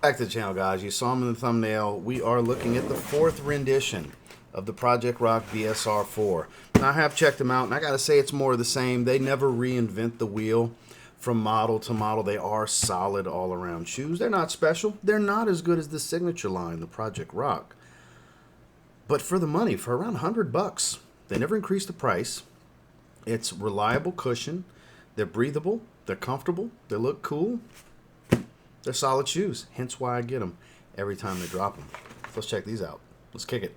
Back to the channel, guys. You saw them in the thumbnail. We are looking at the fourth rendition of the Project Rock BSR 4. Now, I have checked them out, and I gotta say it's more of the same. They never reinvent the wheel from model to model. They are solid all-around shoes. They're not special. They're not as good as the signature line, the Project Rock. But for the money, for around $100, they never increased the price. It's reliable cushion. They're breathable. They're comfortable. They look cool. They're solid shoes, hence why I get them every time they drop them. So let's check these out. Let's kick it.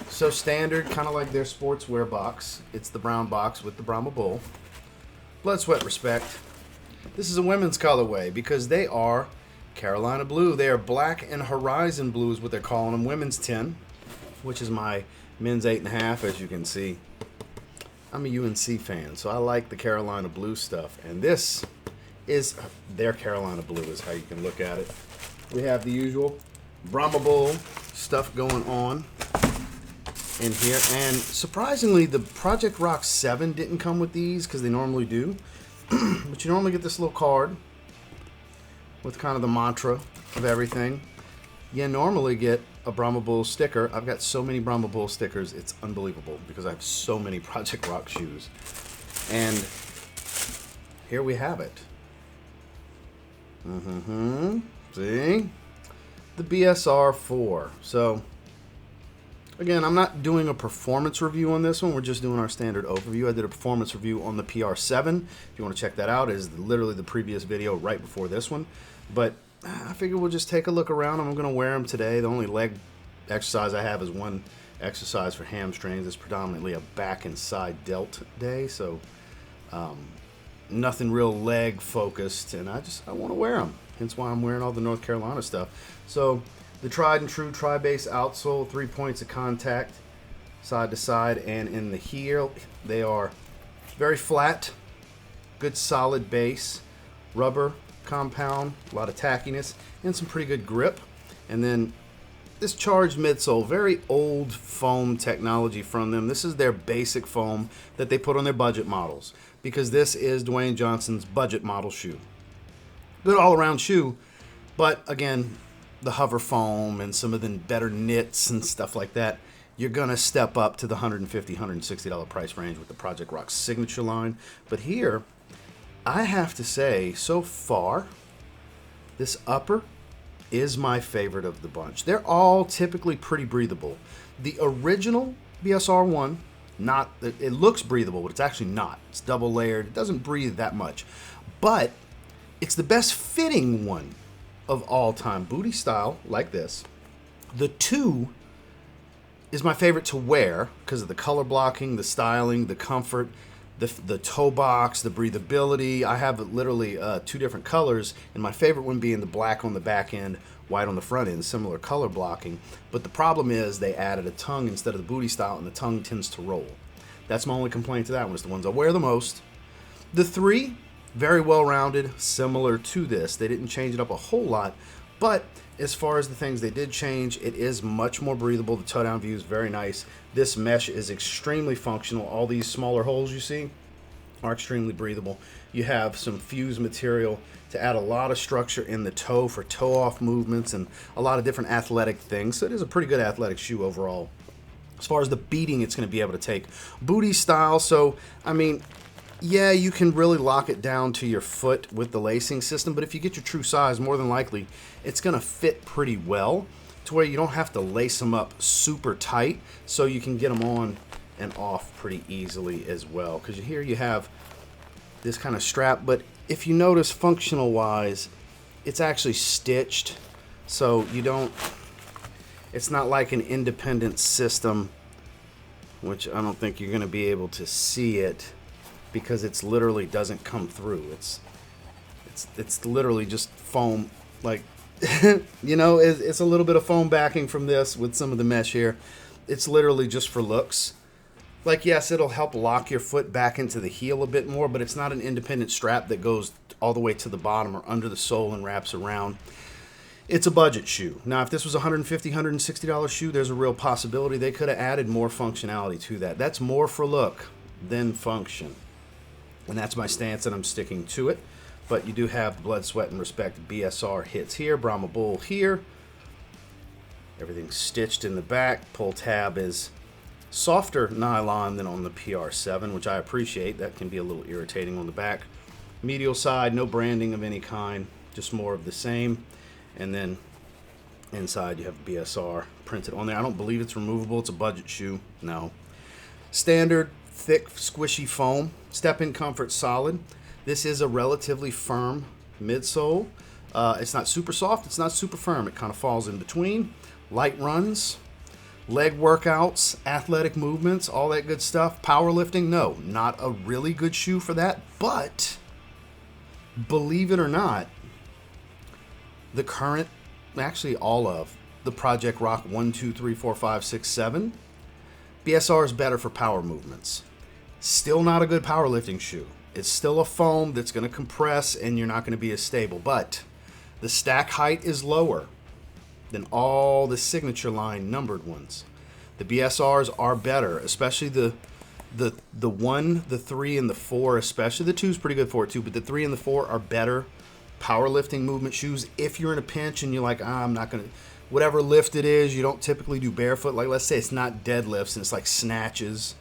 So standard, kind of like their sportswear box. It's the brown box with the Brahma Bull. Blood, sweat, respect. This is a women's colorway because they are Carolina blue. They are black and horizon blue is what they're calling them. Women's 10, which is my men's 8.5, as you can see. I'm a UNC fan, so I like the Carolina blue stuff. And this is their Carolina blue is how you can look at it. We have the usual Brahma Bull stuff going on in here, and surprisingly the Project Rock 7 didn't come with these because they normally do. But you normally get this little card with kind of the mantra of everything. You normally get a Brahma Bull sticker. I've got so many Brahma Bull stickers, it's unbelievable because I have so many Project Rock shoes. And here we have it. See? The BSR 4. So again, I'm not doing a performance review on this one. We're just doing our standard overview. I did a performance review on the PR7. If you want to check that out, it is literally the previous video right before this one. But I figure we'll just take a look around. I'm going to wear them today. The only leg exercise I have is one exercise for hamstrings. It's predominantly a back and side delt day, so nothing real leg focused. And I want to wear them. Hence why I'm wearing all the North Carolina stuff. So the tried and true tri-base outsole, 3 points of contact, side to side, and in the heel, they are very flat, good solid base, rubber compound, a lot of tackiness, and some pretty good grip. And then this charged midsole, very old foam technology from them. This is their basic foam that they put on their budget models because this is Dwayne Johnson's budget model shoe. Good all-around shoe, but again, the hover foam and some of the better knits and stuff like that, you're gonna step up to the $150, $160 price range with the Project Rock signature line. But here, I have to say, so far, this upper is my favorite of the bunch. They're all typically pretty breathable. The original BSR 1, it looks breathable, but it's actually not. It's double layered. It doesn't breathe that much, but it's the best fitting one of all time. Booty style like this. The 2 is my favorite to wear because of the color blocking, the styling, the comfort, the toe box, the breathability. I have literally 2 different colors, and my favorite one being the black on the back end, white on the front end, similar color blocking. But the problem is they added a tongue instead of the booty style, and the tongue tends to roll. That's my only complaint to that one. It's the ones I wear the most. The 3, very well-rounded, similar to this. They didn't change it up a whole lot, but as far as the things they did change, it is much more breathable. The toe-down view is very nice. This mesh is extremely functional. All these smaller holes you see are extremely breathable. You have some fused material to add a lot of structure in the toe for toe-off movements and a lot of different athletic things. So it is a pretty good athletic shoe overall. As far as the beating it's going to be able to take. Booty style, so, I mean, yeah, you can really lock it down to your foot with the lacing system, but if you get your true size, more than likely, it's going to fit pretty well to where you don't have to lace them up super tight, so you can get them on and off pretty easily as well. Because here you have this kind of strap, but if you notice functional-wise, it's actually stitched, so you don't, it's not like an independent system, which I don't think you're going to be able to see it, because it's literally doesn't come through. It's literally just foam, like you know, it's a little bit of foam backing from this with some of the mesh here. It's literally just for looks. Like, yes, it'll help lock your foot back into the heel a bit more, but it's not an independent strap that goes all the way to the bottom or under the sole and wraps around. It's a budget shoe. Now, if this was a $150, $160 shoe, there's a real possibility they could have added more functionality to that. That's more for look than function. And that's my stance, and I'm sticking to it. But you do have blood, sweat, and respect BSR hits here, Brahma Bull here. Everything's stitched in the back. Pull tab is softer nylon than on the PR7, which I appreciate. That can be a little irritating on the back. Medial side, no branding of any kind, just more of the same. And then inside you have BSR printed on there. I don't believe it's removable. It's a budget shoe. No. Standard, thick, squishy foam. Step-in comfort solid. This is a relatively firm midsole. It's not super soft. It's not super firm. It kind of falls in between. Light runs. Leg workouts, athletic movements, all that good stuff. Powerlifting, no, not a really good shoe for that. But believe it or not, the current, actually all of the Project Rock 1, 2, 3, 4, 5, 6, 7, BSR is better for power movements. Still not a good powerlifting shoe. It's still a foam that's going to compress and you're not going to be as stable. But the stack height is lower than all the signature line numbered ones. The BSRs are better, especially the 1, the 3, and the 4 especially. The 2 is pretty good for it too, but the 3 and the 4 are better powerlifting movement shoes. If you're in a pinch and you're like, I'm not going to, whatever lift it is, you don't typically do barefoot. Like, let's say it's not deadlifts and it's like snatches,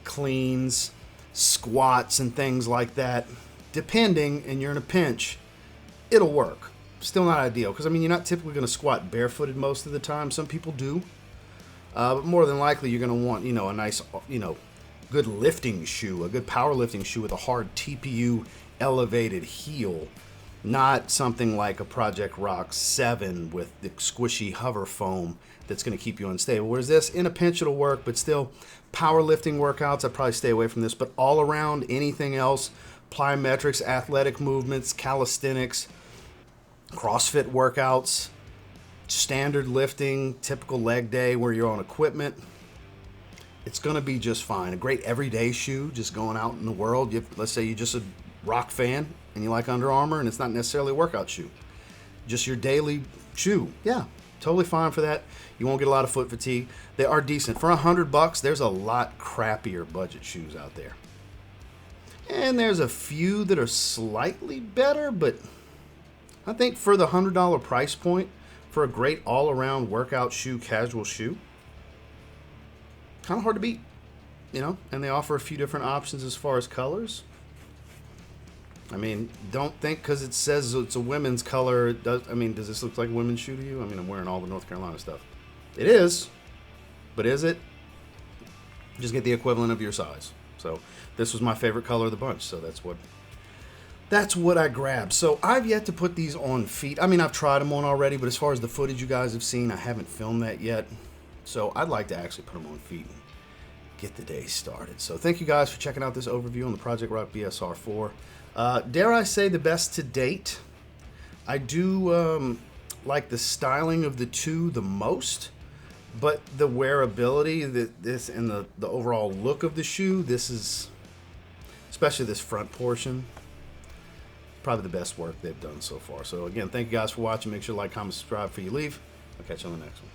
cleans, squats, and things like that. Depending, and you're in a pinch, it'll work. Still not ideal, because I mean, you're not typically going to squat barefooted most of the time. Some people do, but more than likely you're going to want, a nice, good lifting shoe, a good powerlifting shoe with a hard TPU elevated heel, not something like a Project Rock 7 with the squishy hover foam that's going to keep you unstable. Whereas this, in a pinch it'll work, but still, powerlifting workouts, I'd probably stay away from this. But all around, anything else, plyometrics, athletic movements, calisthenics, CrossFit workouts, standard lifting, typical leg day where you're on equipment, it's going to be just fine. A great everyday shoe, just going out in the world. Let's say you're just a rock fan and you like Under Armour and it's not necessarily a workout shoe. Just your daily shoe. Yeah, totally fine for that. You won't get a lot of foot fatigue. They are decent. For $100, there's a lot crappier budget shoes out there. And there's a few that are slightly better, but I think for the $100 price point, for a great all-around workout shoe, casual shoe, kind of hard to beat, and they offer a few different options as far as colors. I mean, don't think because it says it's a women's color, does this look like a women's shoe to you? I mean, I'm wearing all the North Carolina stuff. It is, but is it? Just get the equivalent of your size. So this was my favorite color of the bunch, so that's what I grabbed. So I've yet to put these on feet. I mean, I've tried them on already, but as far as the footage you guys have seen, I haven't filmed that yet. So I'd like to actually put them on feet and get the day started. So thank you guys for checking out this overview on the Project Rock BSR 4. Dare I say the best to date? I do like the styling of the two the most, but the wearability, and the overall look of the shoe, this is, especially this front portion, probably the best work they've done so far. So again, thank you guys for watching. Make sure to like, comment, subscribe before you leave. I'll catch you on the next one.